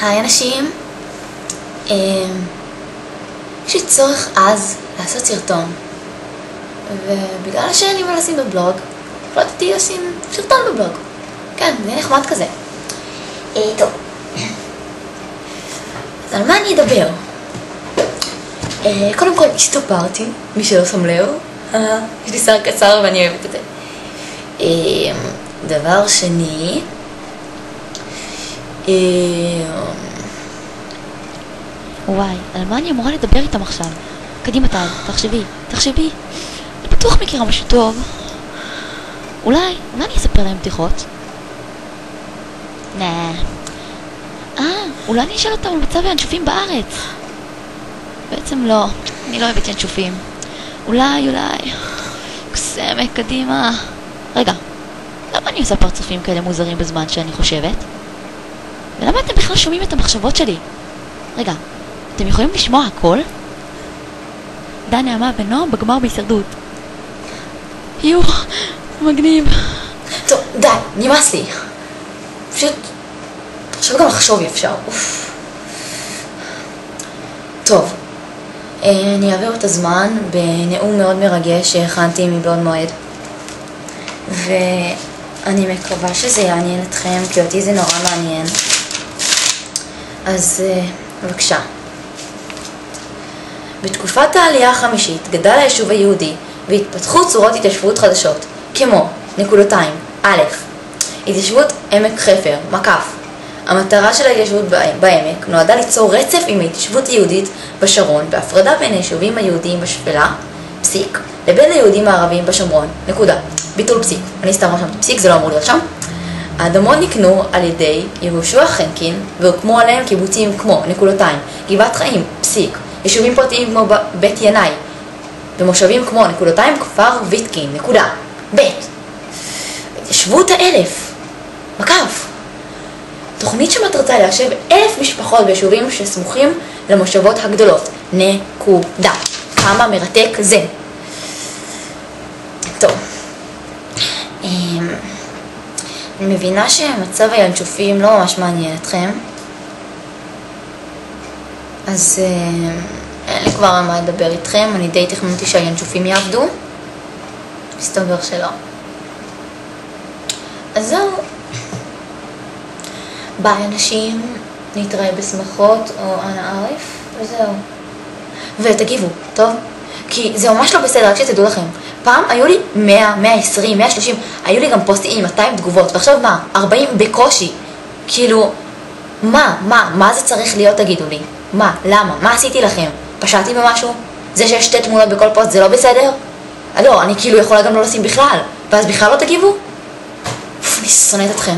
היי אנשים, יש לי צורך אז לעשות סרטון, ובגלל שאין לי מה לשים בבלוג, החלטתי לשים סרטון בבלוג. כן, זה נחמד כזה. טוב, אז על מה אני אדבר? קודם כל השתפרתי, מי שלא שם לב, יש לי שיער קצר ואני אוהבת את זה. דבר שני, וואי, על מה אני אמורה לדבר איתם עכשיו? קדימה טל, תחשבי. אני בטוח מכירה משהו טוב. אולי אני אספר להם בדיחות? אולי אני אשאל אותם על מצב הינשופים בארץ. בעצם לא, אני לא אוהבת ינשופים. אולי קסמת, קדימה. רגע, למה אני עושה פרצופים כאלה מוזרים בזמן שאני חושבת? ולמה אתם בכלל שומעים את המחשבות שלי? רגע, אתם יכולים לשמוע הכל? דן נעמה ונועם בגמר בהישרדות. יו, מגניב. טוב, די, נמאס לי. פשוט, עכשיו גם לחשוב אפשר. טוב, אני אעביר את הזמן בנאום מאוד מרגש שהכנתי מבעוד מועד. ואני מקווה שזה יעניין אתכם, כי אותי זה נורא מעניין. אז בבקשה. בתקופת העלייה החמישית גדל היישוב היהודי והתפתחו צורות התיישבות חדשות, כמו נקודתיים, א', התיישבות עמק חפר, מקף. המטרה של ההתיישבות בעמק נועדה ליצור רצף עם ההתיישבות היהודית בשרון, בהפרדה בין היישובים היהודיים בשפלה, פסיק, לבין היהודים הערבים בשומרון, נקודה. ביטול פסיק. אני סתם רשמתי פסיק, זה לא אמור להיות שם. האדמות נקנו על ידי יהושע חנקין והוקמו עליהם קיבוצים כמו נקודתיים, גבעת חיים, פסיק, יישובים פרטיים כמו בית ינאי, ומושבים כמו נקודתיים כפר ויטקין, נקודה. ב' התיישבות האלף, מקף. תוכנית שמטרתה ליישב 1,000 משפחות ביישובים שסמוכים למושבות הגדולות, נקודה. כמה מרתק זה. טוב. אני מבינה שמצב הינשופים לא ממש מעניין אתכם, אז אין לי כבר על מה לדבר איתכם. אני די תכננתי שהינשופים יעבדו, מסתבר שלא. אז זהו, ביי אנשים, נתראה בשמחות או אנא ערף, וזהו. ותגיבו, טוב? כי זה ממש לא בסדר, רק שתדעו לכם. פעם היו לי 100, 120, 130, היו לי גם פוסטים עם 200 תגובות, ועכשיו מה? 40 בקושי. כאילו, מה זה צריך להיות, תגידו לי? מה? למה? מה עשיתי לכם? פשעתי במשהו? זה שיש 2 תמונות בכל פוסט זה לא בסדר? לא, אני כאילו יכולה גם לא לשים בכלל, ואז בכלל לא תגיבו? אני שונאת אתכם.